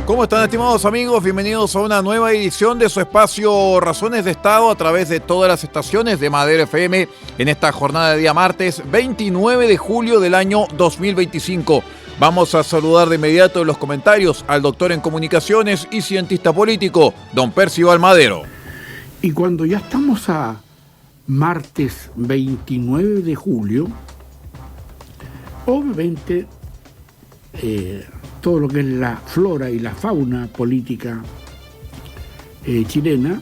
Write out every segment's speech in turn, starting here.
¿Cómo están, estimados amigos? Bienvenidos a una nueva edición de su espacio Razones de Estado a través de todas las estaciones de Madero FM en esta jornada de día martes 29 de julio del año 2025. Vamos a saludar de inmediato en los comentarios al doctor en comunicaciones y cientista político, don Percival Madero. Y cuando ya estamos a martes 29 de julio, obviamente todo lo que es la flora y la fauna política chilena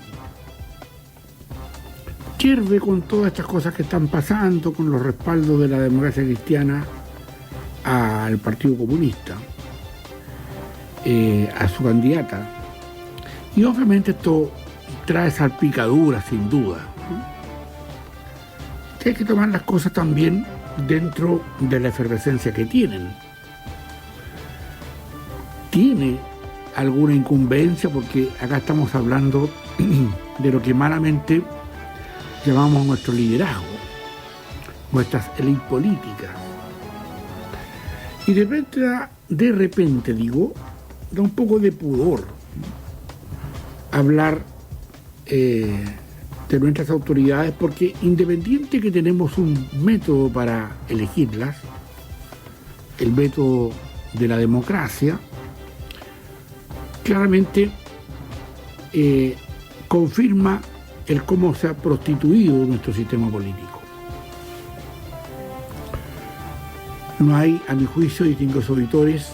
hierve con todas estas cosas que están pasando, con los respaldos de la democracia cristiana al Partido Comunista, a su candidata. Y obviamente esto trae salpicaduras, sin duda, ¿no? Que hay que tomar las cosas también dentro de la efervescencia que tienen. Tiene alguna incumbencia porque acá estamos hablando de lo que malamente llamamos nuestro liderazgo, nuestras élites políticas. Y de repente da un poco de pudor hablar de nuestras autoridades, porque independiente que tenemos un método para elegirlas, el método de la democracia, claramente confirma el cómo se ha prostituido nuestro sistema político. No hay, a mi juicio, distinguidos auditores,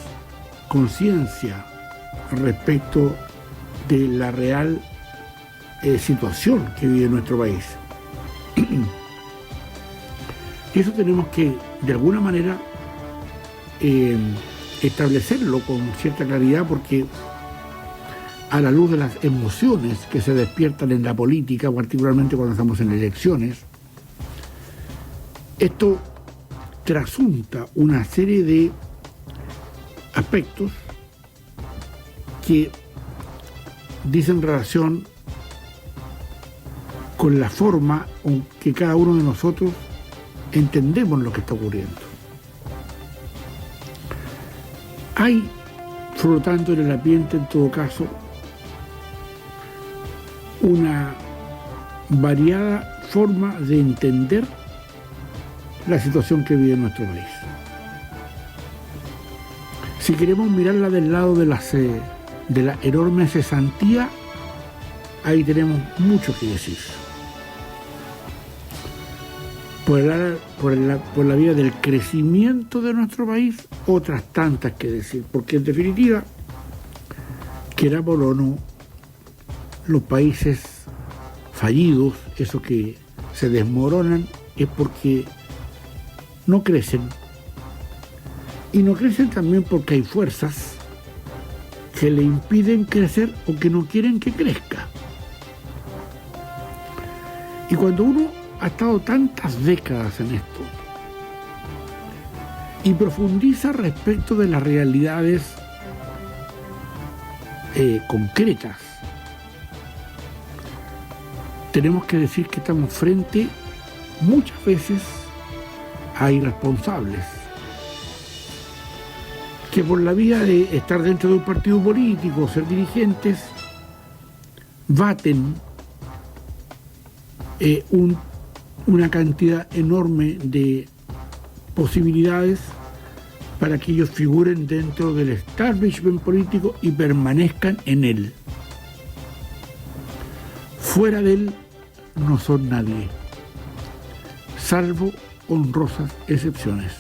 conciencia respecto de la real situación que vive nuestro país. Y eso tenemos que, de alguna manera, establecerlo con cierta claridad, porque a la luz de las emociones que se despiertan en la política, particularmente cuando estamos en elecciones, esto trasunta una serie de aspectos que dicen relación con la forma en que cada uno de nosotros entendemos lo que está ocurriendo. Hay, flotando en el ambiente, en todo caso, una variada forma de entender la situación que vive nuestro país. Si queremos mirarla del lado de la enorme cesantía, ahí tenemos mucho que decir. Por la vía del crecimiento de nuestro país, otras tantas que decir, porque en definitiva, queramos o no, los países fallidos, esos que se desmoronan, es porque no crecen. Y no crecen también porque hay fuerzas que le impiden crecer o que no quieren que crezca. Y cuando uno ha estado tantas décadas en esto y profundiza respecto de las realidades concretas, tenemos que decir que estamos frente muchas veces a irresponsables que, por la vía de estar dentro de un partido político, ser dirigentes, baten una cantidad enorme de posibilidades para que ellos figuren dentro del establishment político y permanezcan en él. Fuera de él no son nadie, salvo honrosas excepciones.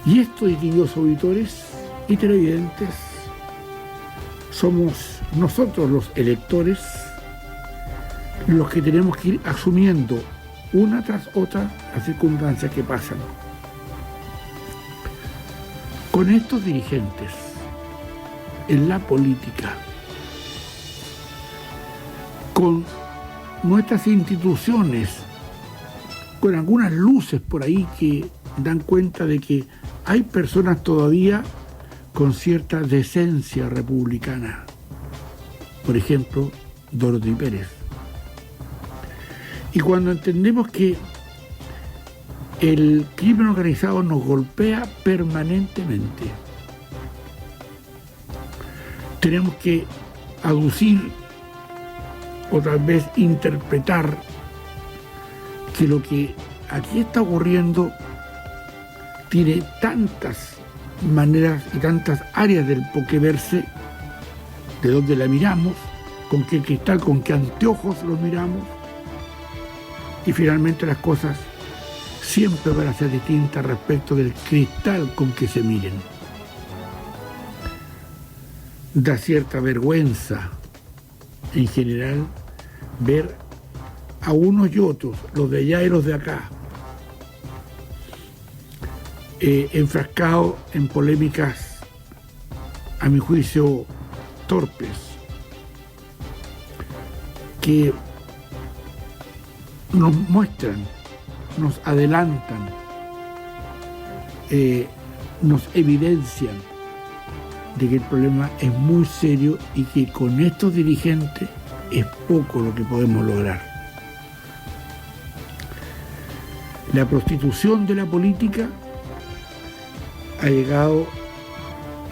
Y esto, distinguidos auditores y televidentes, somos nosotros los electores los que tenemos que ir asumiendo una tras otra las circunstancias que pasan. Con estos dirigentes en la política, con nuestras instituciones, con algunas luces por ahí que dan cuenta de que hay personas todavía con cierta decencia republicana. Por ejemplo, Dorothy Pérez. Y cuando entendemos que el crimen organizado nos golpea permanentemente, tenemos que aducir o tal vez interpretar que lo que aquí está ocurriendo tiene tantas maneras y tantas áreas del por qué verse, de dónde la miramos, con qué cristal, con qué anteojos los miramos, y finalmente las cosas siempre van a ser distintas respecto del cristal con que se miren. Da cierta vergüenza en general ver a unos y otros, los de allá y los de acá, enfrascados en polémicas, a mi juicio, torpes, que nos muestran, nos adelantan, nos evidencian de que el problema es muy serio y que con estos dirigentes es poco lo que podemos lograr. La prostitución de la política ha llegado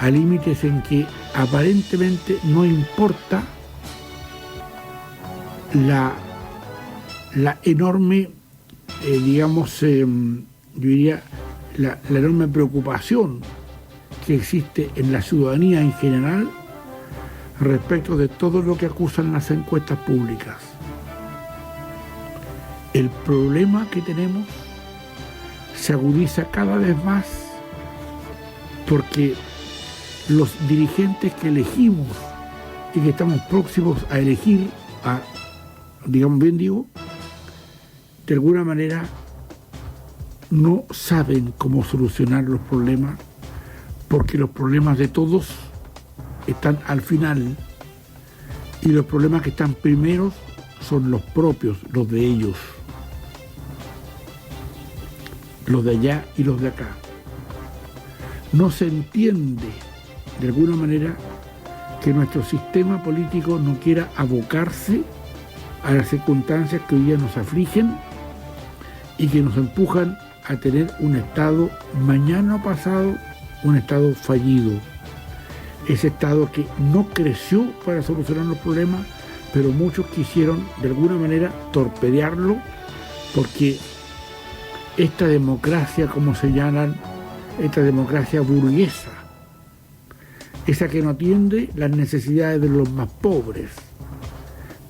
a límites en que aparentemente no importa la enorme, yo diría, la enorme preocupación que existe en la ciudadanía en general respecto de todo lo que acusan las encuestas públicas. El problema que tenemos se agudiza cada vez más porque los dirigentes que elegimos y que estamos próximos a elegir, de alguna manera no saben cómo solucionar los problemas, porque los problemas de todos están al final y los problemas que están primeros son los propios, los de ellos, los de allá y los de acá. No se entiende de alguna manera que nuestro sistema político no quiera abocarse a las circunstancias que hoy día nos afligen y que nos empujan a tener un Estado mañana o pasado, un Estado fallido. Ese Estado que no creció para solucionar los problemas, pero muchos quisieron de alguna manera torpedearlo, porque esta democracia, como señalan, esta democracia burguesa, esa que no atiende las necesidades de los más pobres,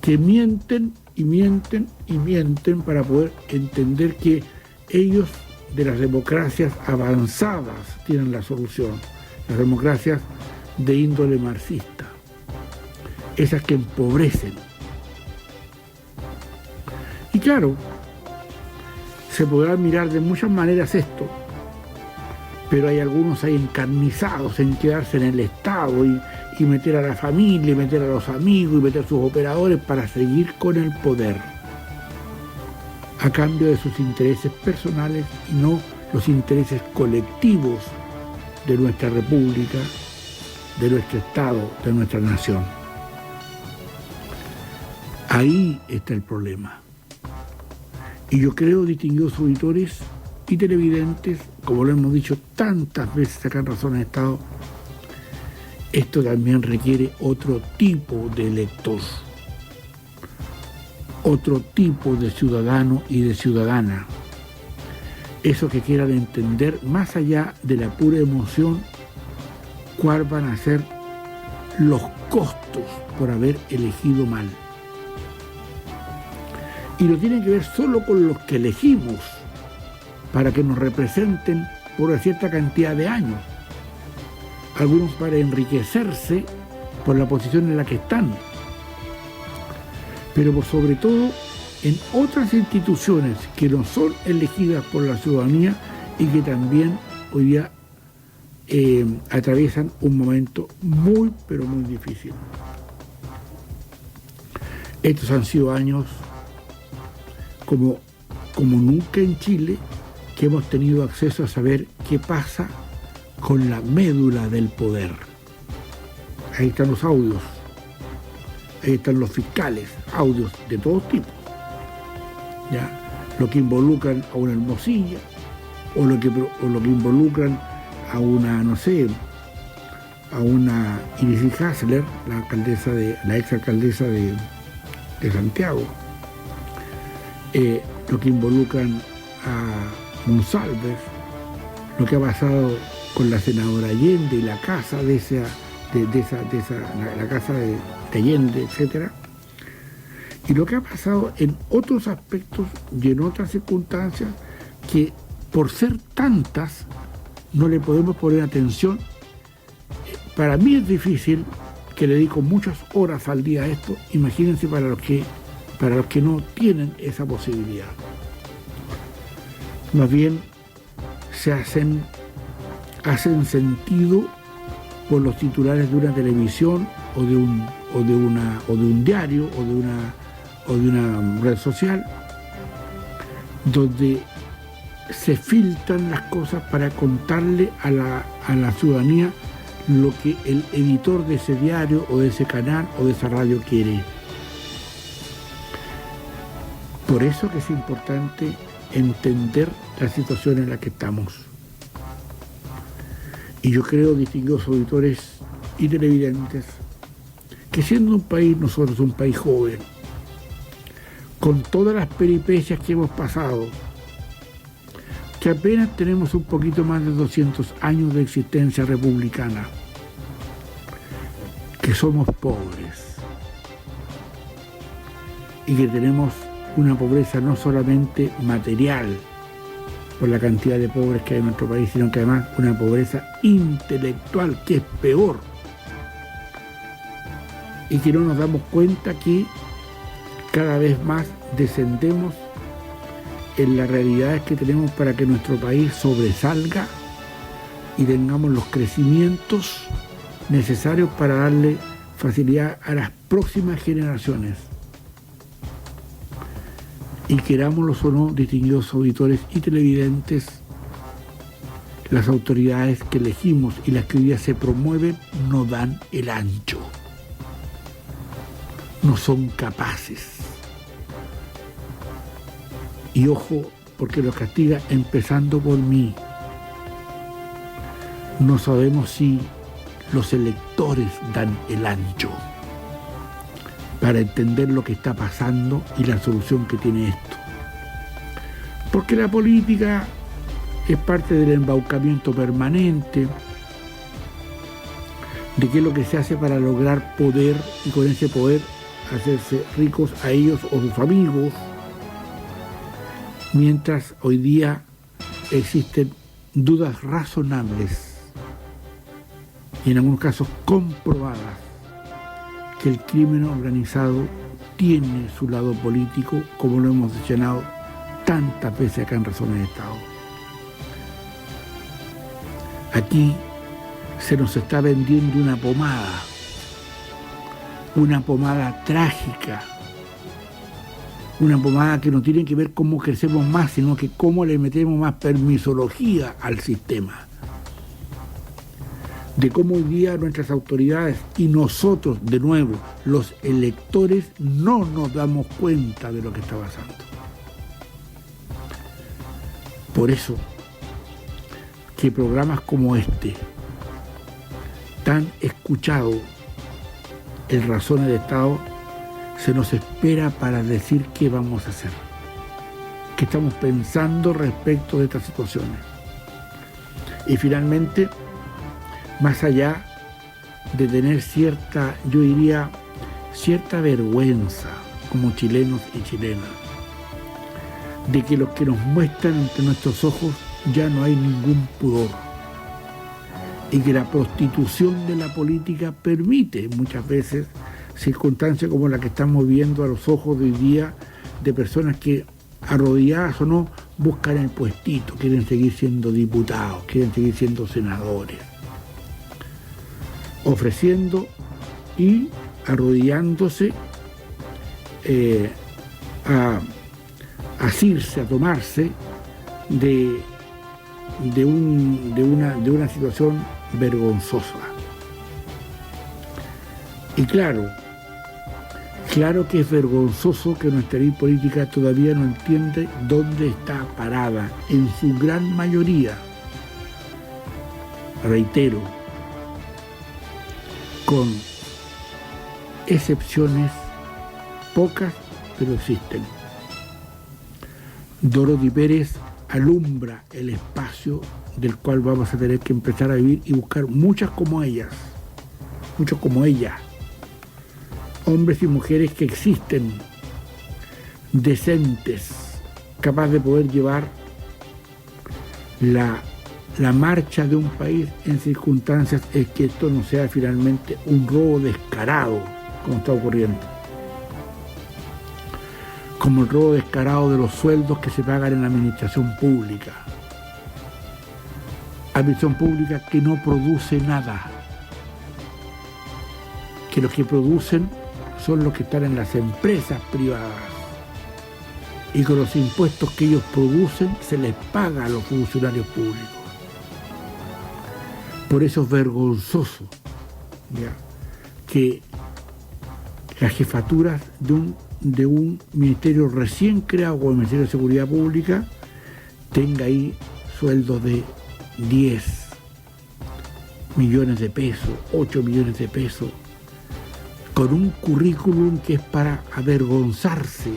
que mienten y mienten y mienten para poder entender que ellos de las democracias avanzadas tienen la solución, las democracias de índole marxista, esas que empobrecen. Y claro, se podrá mirar de muchas maneras esto, pero hay algunos ahí encarnizados en quedarse en el Estado y meter a la familia, y meter a los amigos, y meter a sus operadores para seguir con el poder, a cambio de sus intereses personales y no los intereses colectivos de nuestra república, de nuestro Estado, de nuestra nación. Ahí está el problema. Y yo creo, distinguidos auditores y televidentes, como lo hemos dicho tantas veces acá en Razones de Estado, esto también requiere otro tipo de elector, otro tipo de ciudadano y de ciudadana. Eso que quieran entender, más allá de la pura emoción, cuáles van a ser los costos por haber elegido mal. Y lo tienen que ver solo con los que elegimos para que nos representen por una cierta cantidad de años. Algunos para enriquecerse por la posición en la que están, pero por sobre todo en otras instituciones que no son elegidas por la ciudadanía y que también hoy día atraviesan un momento muy, pero muy difícil. Estos han sido años como nunca en Chile, que hemos tenido acceso a saber qué pasa con la médula del poder. Ahí están los audios, ahí están los fiscales, audios de todos tipos, ¿ya? Lo que involucran a una Hermosilla, o lo que involucran a una, no sé, a una Iris Hassler, la ex alcaldesa de Santiago, lo que involucran a Monsalves, lo que ha pasado con la senadora Allende y la casa la casa de Allende, etcétera, y lo que ha pasado en otros aspectos y en otras circunstancias que por ser tantas no le podemos poner atención. Para mí es difícil, que le dedico muchas horas al día a esto, imagínense para los que no tienen esa posibilidad. Más bien se hacen sentido por los titulares de una televisión o de un diario o de una red social, donde se filtran las cosas para contarle a la ciudadanía lo que el editor de ese diario o de ese canal o de esa radio quiere. Por eso que es importante entender la situación en la que estamos. Y yo creo, distinguidos auditores y televidentes, que siendo nosotros un país joven, con todas las peripecias que hemos pasado, que apenas tenemos un poquito más de 200 años de existencia republicana, que somos pobres y que tenemos una pobreza no solamente material, por la cantidad de pobres que hay en nuestro país, sino que además una pobreza intelectual, que es peor, y que no nos damos cuenta que cada vez más descendemos en las realidades que tenemos para que nuestro país sobresalga y tengamos los crecimientos necesarios para darle facilidad a las próximas generaciones. Y querámoslos o no, distinguidos auditores y televidentes, las autoridades que elegimos y las que hoy día se promueven no dan el ancho. No son capaces. Y ojo, porque los castiga empezando por mí. No sabemos si los electores dan el ancho para entender lo que está pasando y la solución que tiene esto. Porque la política es parte del embaucamiento permanente, de qué es lo que se hace para lograr poder y con ese poder hacerse ricos a ellos o sus amigos, mientras hoy día existen dudas razonables y en algunos casos comprobadas que el crimen organizado tiene su lado político, como lo hemos mencionado tantas veces acá en Razones de Estado. Aquí se nos está vendiendo una pomada trágica, una pomada que no tiene que ver cómo crecemos más, sino que cómo le metemos más permisología al sistema. De cómo hoy día nuestras autoridades y nosotros, de nuevo, los electores, no nos damos cuenta de lo que está pasando. Por eso, que programas como este, tan escuchado en Razones de Estado, se nos espera para decir qué vamos a hacer, qué estamos pensando respecto de estas situaciones. Y finalmente, más allá de tener cierta vergüenza como chilenos y chilenas, de que lo que nos muestran ante nuestros ojos ya no hay ningún pudor, y que la prostitución de la política permite muchas veces circunstancias como la que estamos viendo a los ojos de hoy día, de personas que, arrodilladas o no, buscan el puestito, quieren seguir siendo diputados, quieren seguir siendo senadores, ofreciendo y arrodillándose a asirse, a tomarse de una situación vergonzosa. Y claro que es vergonzoso que nuestra élite política todavía no entiende dónde está parada, en su gran mayoría. Reitero, con excepciones pocas, pero existen. Dorothy Pérez alumbra el espacio del cual vamos a tener que empezar a vivir y buscar muchas como ellas, muchos como ella, hombres y mujeres que existen, decentes, capaces de poder llevar la marcha de un país en circunstancias es que esto no sea finalmente un robo descarado, como está ocurriendo. Como el robo descarado de los sueldos que se pagan en la administración pública. Administración pública que no produce nada. Que los que producen son los que están en las empresas privadas. Y con los impuestos que ellos producen se les paga a los funcionarios públicos. Por eso es vergonzoso, ¿ya?, que las jefaturas de un ministerio recién creado como el Ministerio de Seguridad Pública tenga ahí sueldos de 10 millones de pesos, 8 millones de pesos, con un currículum que es para avergonzarse,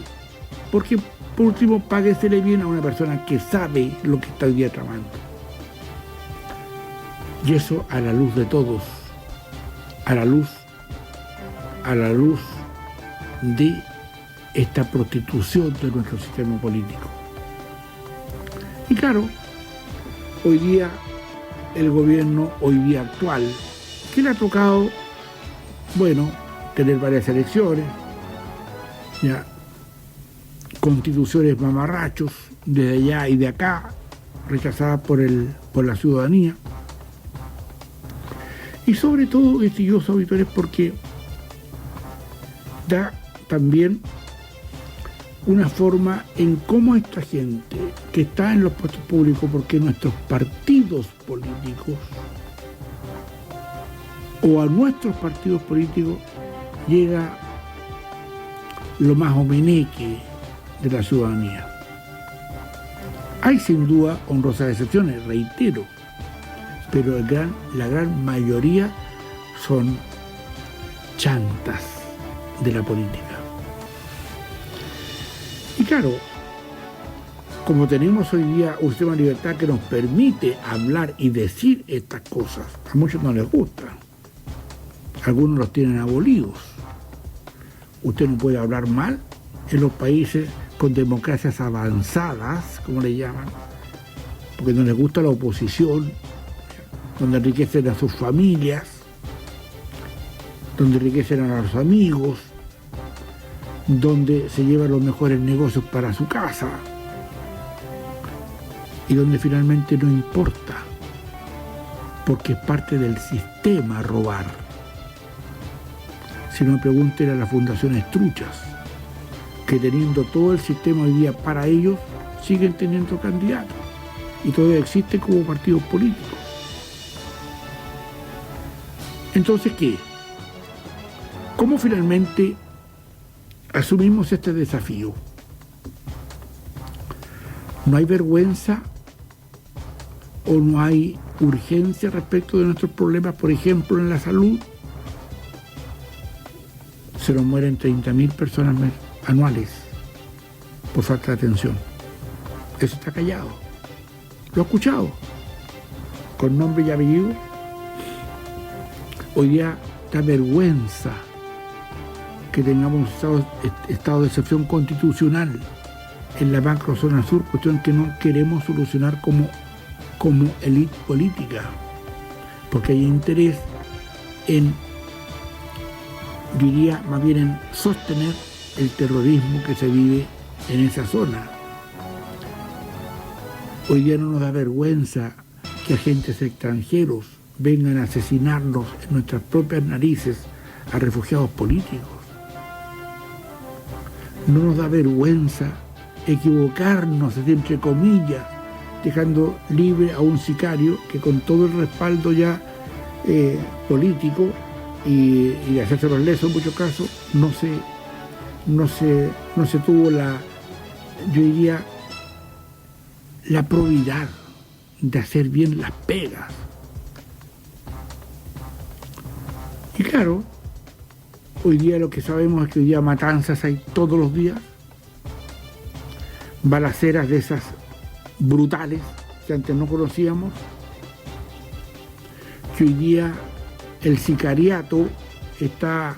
porque por último páguesele bien a una persona que sabe lo que está hoy día trabajando. Y eso a la luz de todos, a la luz de esta prostitución de nuestro sistema político. Y claro, hoy día el gobierno actual, que le ha tocado, bueno, tener varias elecciones, ya, constituciones mamarrachos desde allá y de acá, rechazadas por la ciudadanía. Y sobre todo, estimados auditores, porque da también una forma en cómo esta gente que está en los puestos públicos, porque nuestros partidos políticos o a nuestros partidos políticos llega lo más homeneque de la ciudadanía. Hay sin duda honrosas excepciones, reitero, pero la gran mayoría son chantas de la política. Y claro, como tenemos hoy día un sistema de libertad que nos permite hablar y decir estas cosas, a muchos no les gusta. Algunos los tienen abolidos. Usted no puede hablar mal en los países con democracias avanzadas, como le llaman, porque no les gusta la oposición, donde enriquecen a sus familias, donde enriquecen a los amigos, donde se llevan los mejores negocios para su casa y donde finalmente no importa, porque es parte del sistema robar. Si no, pregúntenle a las fundaciones truchas, que teniendo todo el sistema hoy día para ellos, siguen teniendo candidatos y todavía existen como partidos políticos. Entonces, ¿qué? ¿Cómo finalmente asumimos este desafío? ¿No hay vergüenza o no hay urgencia respecto de nuestros problemas, por ejemplo, en la salud? Se nos mueren 30.000 personas anuales por falta de atención. Eso está callado. Lo he escuchado, con nombre y apellido. Hoy día da vergüenza que tengamos estado de excepción constitucional en la macrozona sur, cuestión que no queremos solucionar como élite política, porque hay interés en, diría más bien, en sostener el terrorismo que se vive en esa zona. Hoy día no nos da vergüenza que agentes extranjeros vengan a asesinarnos en nuestras propias narices a refugiados políticos. No nos da vergüenza equivocarnos, entre comillas, dejando libre a un sicario que con todo el respaldo ya político y de hacerse los lesos en muchos casos, no se tuvo yo diría, la probidad de hacer bien las pegas. Y claro, hoy día lo que sabemos es que hoy día matanzas hay todos los días, balaceras de esas brutales que antes no conocíamos, que hoy día el sicariato está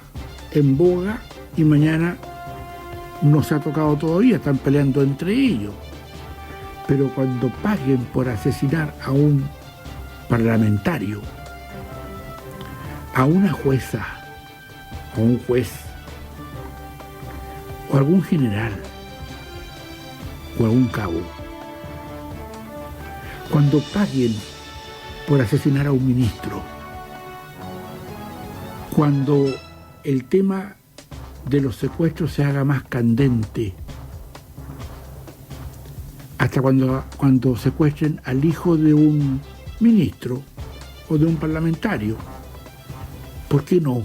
en boga y mañana no se ha tocado todavía, están peleando entre ellos. Pero cuando paguen por asesinar a un parlamentario, a una jueza, a un juez, o a algún general, o a algún cabo, cuando paguen por asesinar a un ministro, cuando el tema de los secuestros se haga más candente, hasta cuando secuestren al hijo de un ministro o de un parlamentario, ¿por qué no?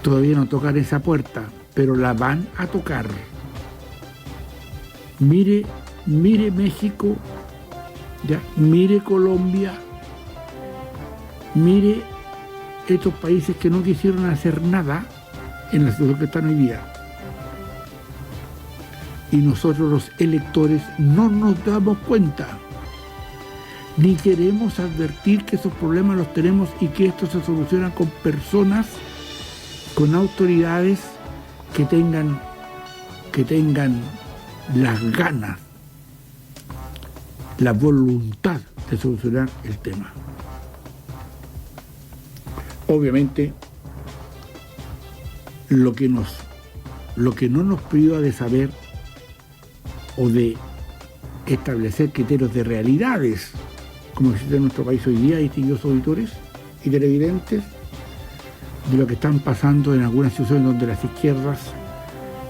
Todavía no tocan esa puerta, pero la van a tocar. Mire México, ya, mire Colombia, mire estos países que no quisieron hacer nada en la situación que están hoy día. Y nosotros los electores no nos damos cuenta, ni queremos advertir que esos problemas los tenemos y que esto se soluciona con personas, con autoridades que tengan las ganas, la voluntad de solucionar el tema. Obviamente, lo que no nos priva de saber o de establecer criterios de realidades, como existe en nuestro país hoy día, distinguidos auditores y televidentes, de lo que están pasando en algunas situaciones donde las izquierdas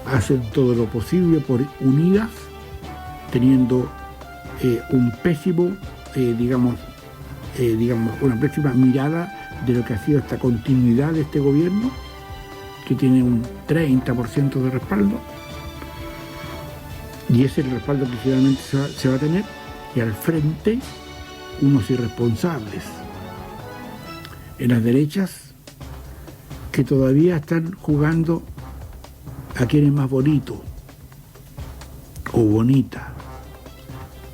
hacen todo lo posible por unidas, teniendo un pésimo, una pésima mirada de lo que ha sido esta continuidad de este gobierno, que tiene un 30% de respaldo, y ese es el respaldo que finalmente se va a tener, y al frente unos irresponsables en las derechas que todavía están jugando a quién es más bonito o bonita,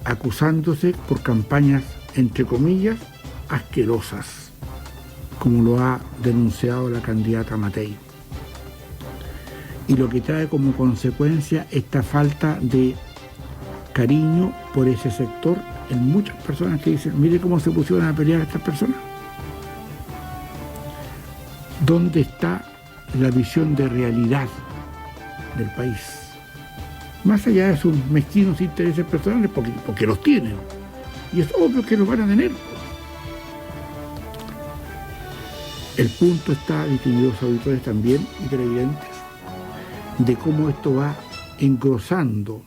acusándose por campañas, entre comillas, asquerosas, como lo ha denunciado la candidata Matei. Y lo que trae como consecuencia esta falta de cariño por ese sector en muchas personas que dicen, mire cómo se pusieron a pelear a estas personas. ¿Dónde está la visión de realidad del país? Más allá de sus mezquinos intereses personales, porque los tienen. Y es obvio que los van a tener. El punto está, distinguidos auditores también y televidentes, de cómo esto va engrosando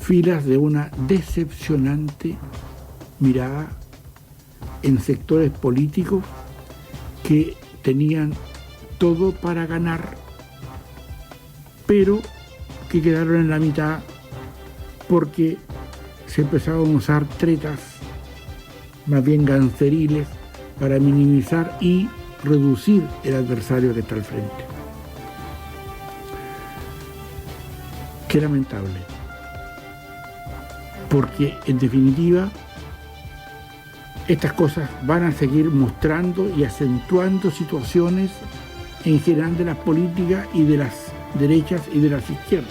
filas de una decepcionante mirada en sectores políticos que tenían todo para ganar, pero que quedaron en la mitad porque se empezaron a usar tretas más bien ganceriles para minimizar y reducir el adversario que está al frente. Qué lamentable, porque en definitiva estas cosas van a seguir mostrando y acentuando situaciones en general de las políticas y de las derechas y de las izquierdas.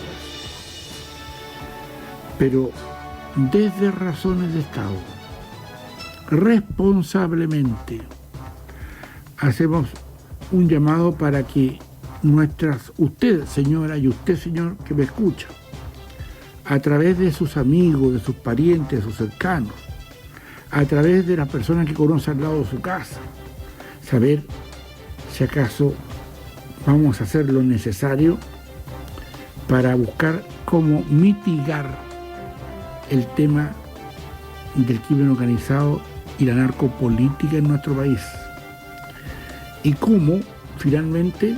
Pero desde razones de Estado, responsablemente, hacemos un llamado para que usted señora y usted señor que me escucha, a través de sus amigos, de sus parientes, de sus cercanos, a través de las personas que conoce al lado de su casa, saber si acaso vamos a hacer lo necesario para buscar cómo mitigar el tema del crimen organizado y la narcopolítica en nuestro país. Y cómo, finalmente,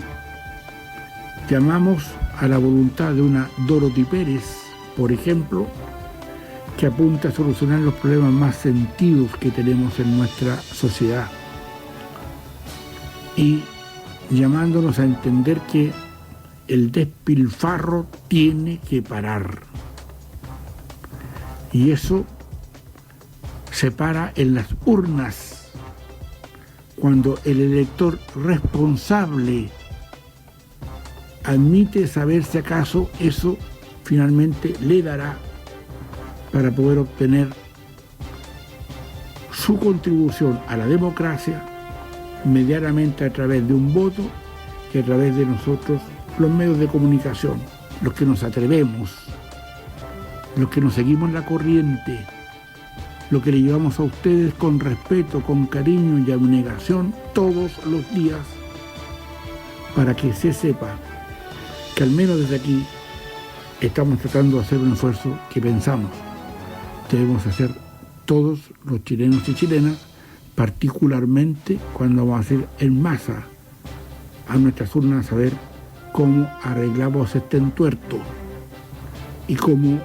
llamamos a la voluntad de una Dorothy Pérez, por ejemplo, que apunta a solucionar los problemas más sentidos que tenemos en nuestra sociedad. y llamándonos a entender que el despilfarro tiene que parar. Y eso se para en las urnas, cuando el elector responsable admite saber si acaso eso finalmente le dará para poder obtener su contribución a la democracia medianamente a través de un voto que a través de nosotros, los medios de comunicación, los que nos atrevemos, los que nos seguimos la corriente, lo que le llevamos a ustedes con respeto, con cariño y abnegación todos los días, para que se sepa que al menos desde aquí estamos tratando de hacer un esfuerzo que pensamos debemos hacer todos los chilenos y chilenas, particularmente cuando vamos a ir en masa a nuestras urnas a saber cómo arreglamos este entuerto y cómo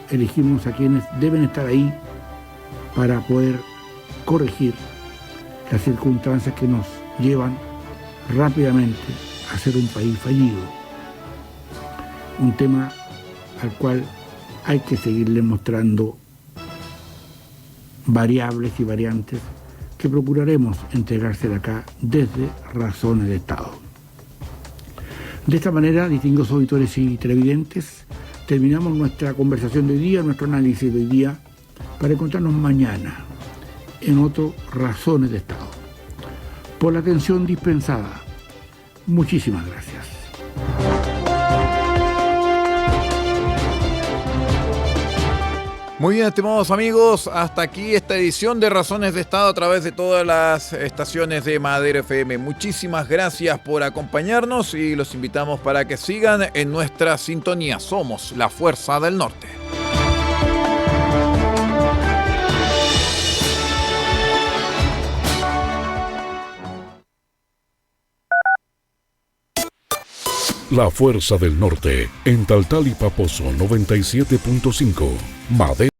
elegimos a quienes deben estar ahí para poder corregir las circunstancias que nos llevan rápidamente a ser un país fallido. Un tema al cual hay que seguirle mostrando variables y variantes que procuraremos entregársela acá desde Razones de Estado. De esta manera, distinguidos auditores y televidentes, terminamos nuestra conversación de hoy día, nuestro análisis de hoy día, para encontrarnos mañana en otro Razones de Estado. Por la atención dispensada, muchísimas gracias. Muy bien, estimados amigos, hasta aquí esta edición de Razones de Estado a través de todas las estaciones de Madero FM. Muchísimas gracias por acompañarnos y los invitamos para que sigan en nuestra sintonía. Somos la Fuerza del Norte. La Fuerza del Norte, en Taltal y Paposo 97.5, Madero.